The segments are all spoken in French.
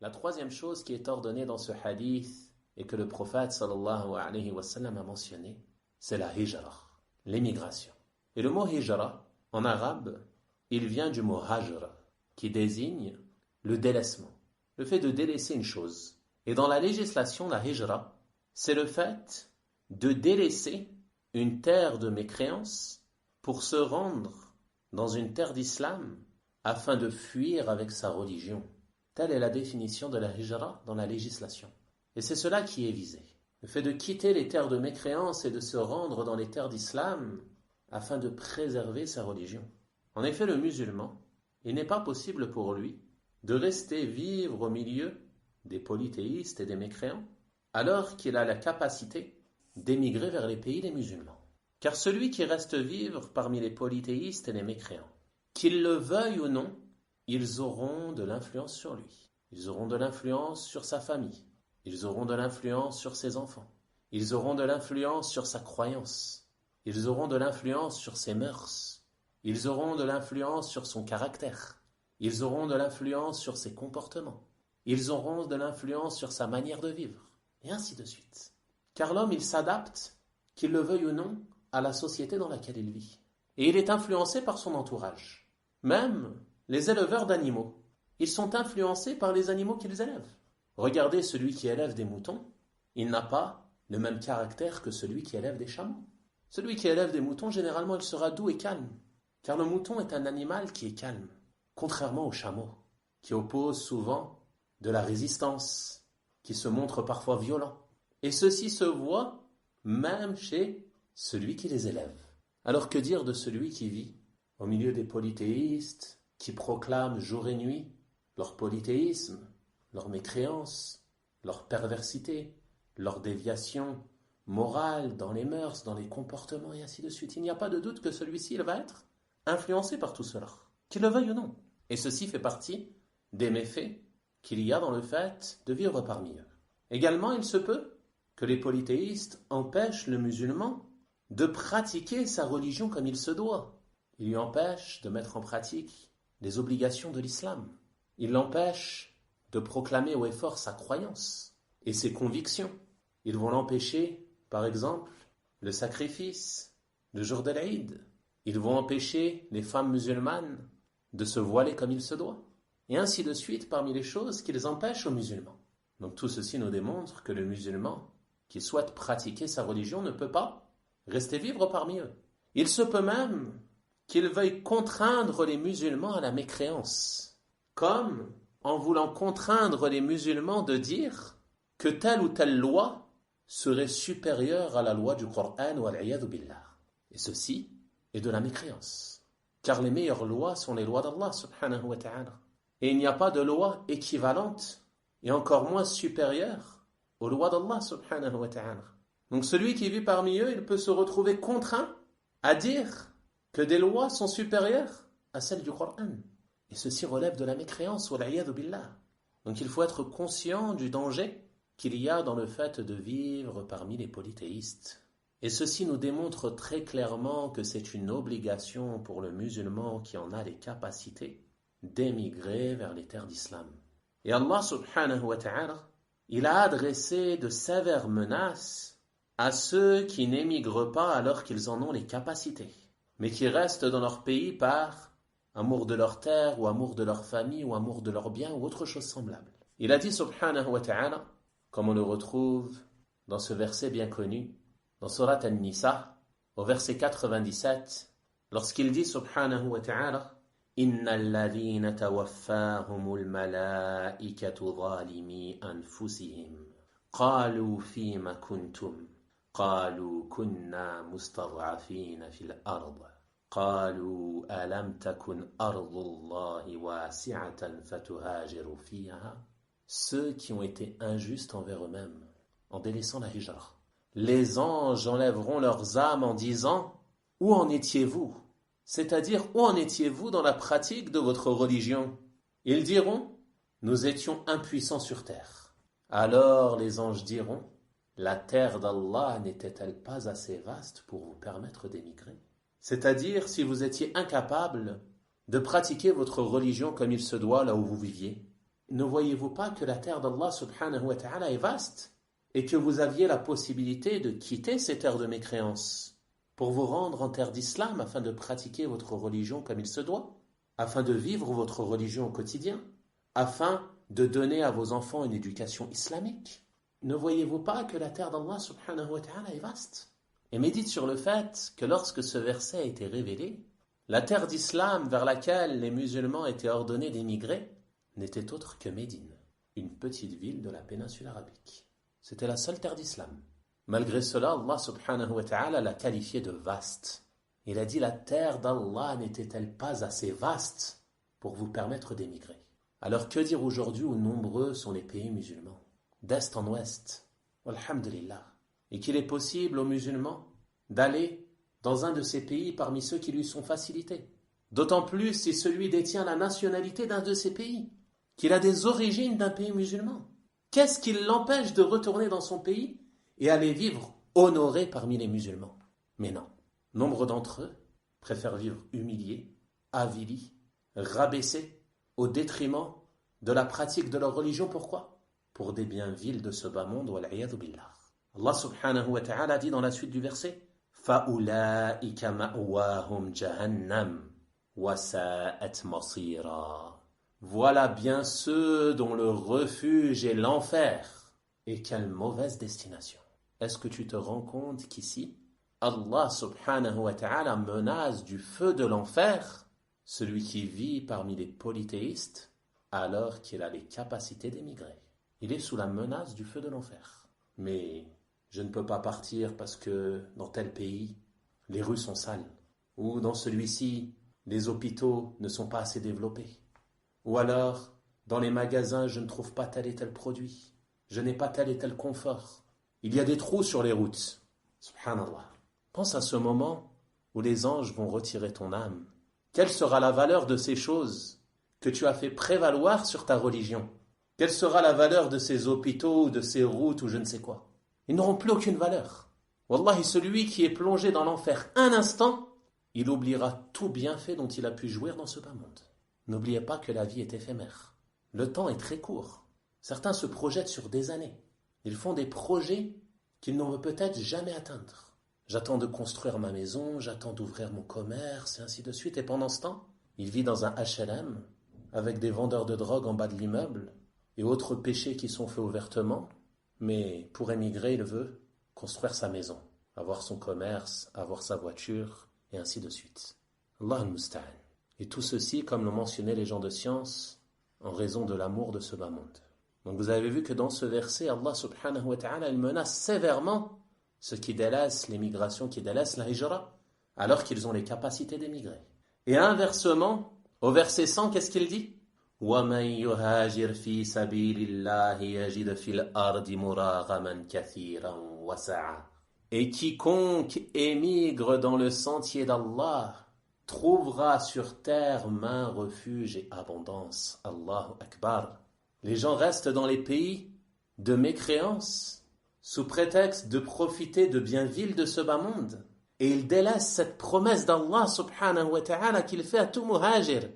La troisième chose qui est ordonnée dans ce hadith et que le prophète sallallahu alayhi wa sallam a mentionné, c'est la hijra, l'émigration. Et le mot hijra, en arabe, il vient du mot hajr, qui désigne le délaissement, le fait de délaisser une chose. Et dans la législation, la hijra, c'est le fait de délaisser une terre de mécréance pour se rendre dans une terre d'islam afin de fuir avec sa religion. Telle est la définition de la hijra dans la législation. Et c'est cela qui est visé. Le fait de quitter les terres de mécréance et de se rendre dans les terres d'islam afin de préserver sa religion. En effet, le musulman, il n'est pas possible pour lui de rester vivre au milieu des polythéistes et des mécréants, alors qu'il a la capacité d'émigrer vers les pays des musulmans. Car celui qui reste vivre parmi les polythéistes et les mécréants, qu'il le veuille ou non, ils auront de l'influence sur lui. Ils auront de l'influence sur sa famille. Ils auront de l'influence sur ses enfants. Ils auront de l'influence sur sa croyance. Ils auront de l'influence sur ses mœurs. Ils auront de l'influence sur son caractère. Ils auront de l'influence sur ses comportements. Ils auront de l'influence sur sa manière de vivre. Et ainsi de suite. Car l'homme, il s'adapte, qu'il le veuille ou non, à la société dans laquelle il vit. Et il est influencé par son entourage. Même les éleveurs d'animaux, ils sont influencés par les animaux qu'ils élèvent. Regardez celui qui élève des moutons, il n'a pas le même caractère que celui qui élève des chameaux. Celui qui élève des moutons, généralement, il sera doux et calme, car le mouton est un animal qui est calme, contrairement au chameau, qui oppose souvent de la résistance, qui se montre parfois violent. Et ceci se voit même chez celui qui les élève. Alors que dire de celui qui vit au milieu des polythéistes, qui proclament jour et nuit leur polythéisme, leur mécréance, leur perversité, leur déviation morale dans les mœurs, dans les comportements et ainsi de suite. Il n'y a pas de doute que celui-ci il va être influencé par tout cela, qu'il le veuille ou non. Et ceci fait partie des méfaits qu'il y a dans le fait de vivre parmi eux. Également, il se peut que les polythéistes empêchent le musulman de pratiquer sa religion comme il se doit. Ils lui empêchent de mettre en pratique les obligations de l'islam. Ils l'empêchent de proclamer haut et fort sa croyance et ses convictions. Ils vont l'empêcher, par exemple, le sacrifice, le jour de l'Aïd. Ils vont empêcher les femmes musulmanes de se voiler comme il se doit. Et ainsi de suite parmi les choses qu'ils empêchent aux musulmans. Donc tout ceci nous démontre que le musulman qui souhaite pratiquer sa religion ne peut pas rester vivre parmi eux. Il se peut même qu'il veuille contraindre les musulmans à la mécréance, comme en voulant contraindre les musulmans de dire que telle ou telle loi serait supérieure à la loi du Coran ou al-iyadhu billah. Et ceci est de la mécréance. Car les meilleures lois sont les lois d'Allah subhanahu wa ta'ala. Et il n'y a pas de loi équivalente et encore moins supérieure aux lois d'Allah subhanahu wa ta'ala. Donc celui qui vit parmi eux, il peut se retrouver contraint à dire que des lois sont supérieures à celles du Coran. Et ceci relève de la mécréance, wal-iyadhu billah. Donc il faut être conscient du danger qu'il y a dans le fait de vivre parmi les polythéistes. Et ceci nous démontre très clairement que c'est une obligation pour le musulman qui en a les capacités d'émigrer vers les terres d'islam. Et Allah subhanahu wa ta'ala, il a adressé de sévères menaces à ceux qui n'émigrent pas alors qu'ils en ont les capacités, mais qui restent dans leur pays par amour de leur terre, ou amour de leur famille, ou amour de leurs biens, ou autre chose semblable. Il a dit subhanahu wa ta'ala, comme on le retrouve dans ce verset bien connu, dans Surat An-Nisa, au verset 97, lorsqu'il dit subhanahu wa ta'ala, إن الذين توفاهم الملائكة ظالمي أنفسهم قالوا فيما كنتم قالوا كنا مستضعفين في الأرض قالوا ألم تكن أرض الله واسعة فتهاجروا فيها. Ceux qui ont été injustes envers eux-mêmes en délaissant la hijra. Les anges enlèveront leurs âmes en disant « Où en étiez-vous » C'est-à-dire, où en étiez-vous dans la pratique de votre religion? Ils diront, nous étions impuissants sur terre. Alors les anges diront, la terre d'Allah n'était-elle pas assez vaste pour vous permettre d'émigrer? C'est-à-dire, si vous étiez incapable de pratiquer votre religion comme il se doit là où vous viviez, ne voyez-vous pas que la terre d'Allah subhanahu wa ta'ala est vaste et que vous aviez la possibilité de quitter ces terres de mécréance pour vous rendre en terre d'islam afin de pratiquer votre religion comme il se doit, afin de vivre votre religion au quotidien, afin de donner à vos enfants une éducation islamique? Ne voyez-vous pas que la terre d'Allah subhanahu wa ta'ala est vaste? Et médite sur le fait que lorsque ce verset a été révélé, la terre d'islam vers laquelle les musulmans étaient ordonnés d'émigrer n'était autre que Médine, une petite ville de la péninsule arabique. C'était la seule terre d'islam. Malgré cela, Allah subhanahu wa ta'ala l'a qualifiée de vaste. Il a dit: la terre d'Allah n'était-elle pas assez vaste pour vous permettre d'émigrer? Alors que dire aujourd'hui où nombreux sont les pays musulmans, d'est en ouest, alhamdulillah, et qu'il est possible aux musulmans d'aller dans un de ces pays parmi ceux qui lui sont facilités. D'autant plus si celui détient la nationalité d'un de ces pays, qu'il a des origines d'un pays musulman. Qu'est-ce qui l'empêche de retourner dans son pays et aller vivre honoré parmi les musulmans? Mais non, nombre d'entre eux préfèrent vivre humiliés, avilis, rabaissés, au détriment de la pratique de leur religion. Pourquoi? Pour des biens vils de ce bas monde, wal'iyadhu billah. Allah subhanahu wa ta'ala dit dans la suite du verset: فَأُولَٰئِكَ مَأْوَاهُمْ جَهَنَّمْ وَسَاءَتْ مَصِيرًا. Voilà bien ceux dont le refuge est l'enfer. Et quelle mauvaise destination. Est-ce que tu te rends compte qu'ici, Allah subhanahu wa ta'ala menace du feu de l'enfer celui qui vit parmi les polythéistes alors qu'il a les capacités d'émigrer? Il est sous la menace du feu de l'enfer. Mais je ne peux pas partir parce que dans tel pays, les rues sont sales. Ou dans celui-ci, les hôpitaux ne sont pas assez développés. Ou alors, dans les magasins, je ne trouve pas tel et tel produit. Je n'ai pas tel et tel confort. Il y a des trous sur les routes. Subhanallah. Pense à ce moment où les anges vont retirer ton âme. Quelle sera la valeur de ces choses que tu as fait prévaloir sur ta religion? Quelle sera la valeur de ces hôpitaux ou de ces routes ou je ne sais quoi? Ils n'auront plus aucune valeur. Wallahi, celui qui est plongé dans l'enfer un instant, il oubliera tout bienfait dont il a pu jouir dans ce bas monde. N'oubliez pas que la vie est éphémère. Le temps est très court. Certains se projettent sur des années. Ils font des projets qu'ils n'ont peut-être jamais atteindre. J'attends de construire ma maison, j'attends d'ouvrir mon commerce, et ainsi de suite. Et pendant ce temps, il vit dans un HLM, avec des vendeurs de drogue en bas de l'immeuble, et autres péchés qui sont faits ouvertement. Mais pour émigrer, il veut construire sa maison, avoir son commerce, avoir sa voiture, et ainsi de suite. Allah al-Musta'an. Et tout ceci, comme l'ont mentionné les gens de science, en raison de l'amour de ce bas monde. Donc vous avez vu que dans ce verset, Allah subhanahu wa ta'ala, il menace sévèrement ceux qui délaissent l'émigration, qui délaissent la hijra, alors qu'ils ont les capacités d'émigrer. Et inversement, au verset 100, qu'est-ce qu'il dit? وَمَنْ يُهَاجِرْ فِي سَبِيلِ اللَّهِ يَجِدْ فِي الْأَرْضِ مُرَاغَمًا كَثِيرًا وَسَعًا. Et quiconque émigre dans le sentier d'Allah trouvera sur terre main, refuge et abondance. Allahu Akbar. Les gens restent dans les pays de mécréance sous prétexte de profiter de biens vils de ce bas monde. Et ils délaissent cette promesse d'Allah subhanahu wa ta'ala qu'il fait à tout muhajir.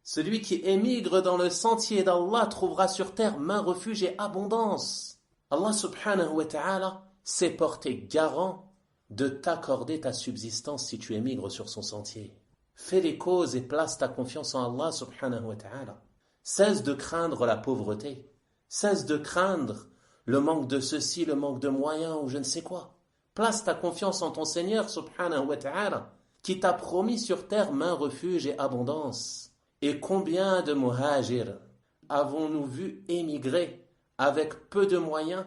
Celui qui émigre dans le sentier d'Allah trouvera sur terre main, refuge et abondance. Allah subhanahu wa ta'ala s'est porté garant de t'accorder ta subsistance si tu émigres sur son sentier. Fais les causes et place ta confiance en Allah subhanahu wa ta'ala. Cesse de craindre la pauvreté. Cesse de craindre le manque de ceci, le manque de moyens ou je ne sais quoi. Place ta confiance en ton Seigneur subhanahu wa ta'ala qui t'a promis sur terre main, refuge et abondance. Et combien de muhajirs avons-nous vu émigrer avec peu de moyens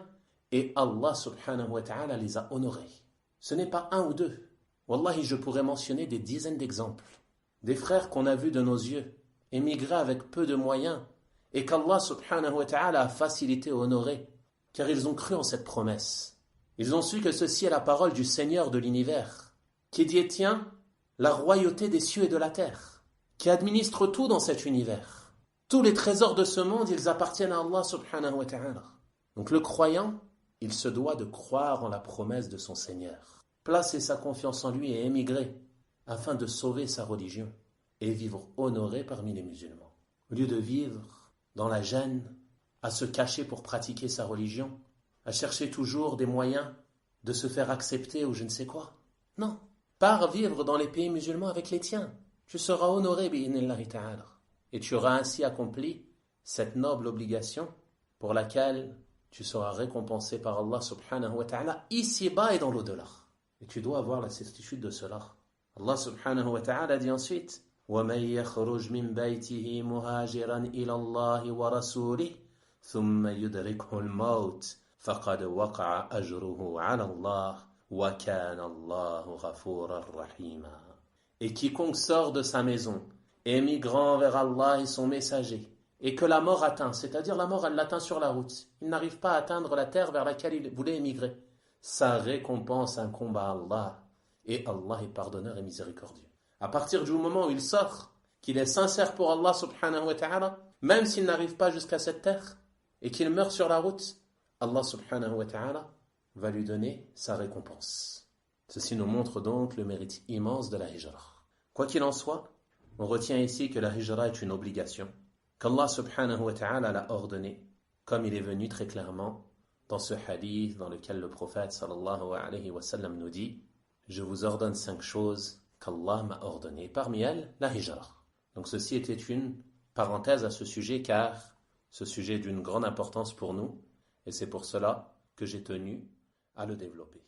et Allah subhanahu wa ta'ala les a honorés? Ce n'est pas un ou deux. Wallahi, je pourrais mentionner des dizaines d'exemples. Des frères qu'on a vus de nos yeux émigrer avec peu de moyens et qu'Allah subhanahu wa ta'ala a facilité, honoré, car ils ont cru en cette promesse. Ils ont su que ceci est la parole du Seigneur de l'univers, qui détient la royauté des cieux et de la terre, qui administre tout dans cet univers. Tous les trésors de ce monde, ils appartiennent à Allah subhanahu wa ta'ala. Donc le croyant, il se doit de croire en la promesse de son Seigneur, placer sa confiance en lui et émigrer afin de sauver sa religion et vivre honoré parmi les musulmans. Au lieu de vivre dans la gêne, à se cacher pour pratiquer sa religion, à chercher toujours des moyens de se faire accepter ou je ne sais quoi. Non. Pars vivre dans les pays musulmans avec les tiens. Tu seras honoré, bi'idhnillahi ta'ala. Et tu auras ainsi accompli cette noble obligation pour laquelle tu seras récompensé par Allah subhanahu wa ta'ala ici-bas et dans l'au-delà. Et tu dois avoir la certitude de cela. Allah subhanahu wa ta'ala dit ensuite وَمَنْ يَخْرُجْ مِنْ بَيْتِهِ مُهَاجِرًا إِلَى اللَّهِ وَرَسُولِهِ ثُمَّ يُدْرِكْهُ الْمَوْتِ فَقَدْ وَقَعَ أَجْرُهُ عَلَى اللَّهِ وَكَانَ اللَّهُ غَفُورًا رَحِيمًا. Et quiconque sort de sa maison, émigrant vers Allah et son messager, et que la mort atteint, c'est-à-dire la mort elle l'atteint sur la route, il n'arrive pas à atteindre la terre vers laquelle il voulait émigrer, sa récompense incombe à Allah, et Allah est pardonneur et miséricordieux. À partir du moment où il sort, qu'il est sincère pour Allah subhanahu wa ta'ala, même s'il n'arrive pas jusqu'à cette terre, et qu'il meurt sur la route, Allah subhanahu wa ta'ala va lui donner sa récompense. Ceci nous montre donc le mérite immense de la hijra. Quoi qu'il en soit, on retient ici que la hijra est une obligation, qu'Allah subhanahu wa ta'ala l'a ordonnée, comme il est venu très clairement dans ce hadith dans lequel le prophète sallallahu alayhi wa sallam nous dit « Je vous ordonne 5 choses qu'Allah m'a ordonnées, parmi elles la hijra ». Donc ceci était une parenthèse à ce sujet car ce sujet est d'une grande importance pour nous et c'est pour cela que j'ai tenu à le développer.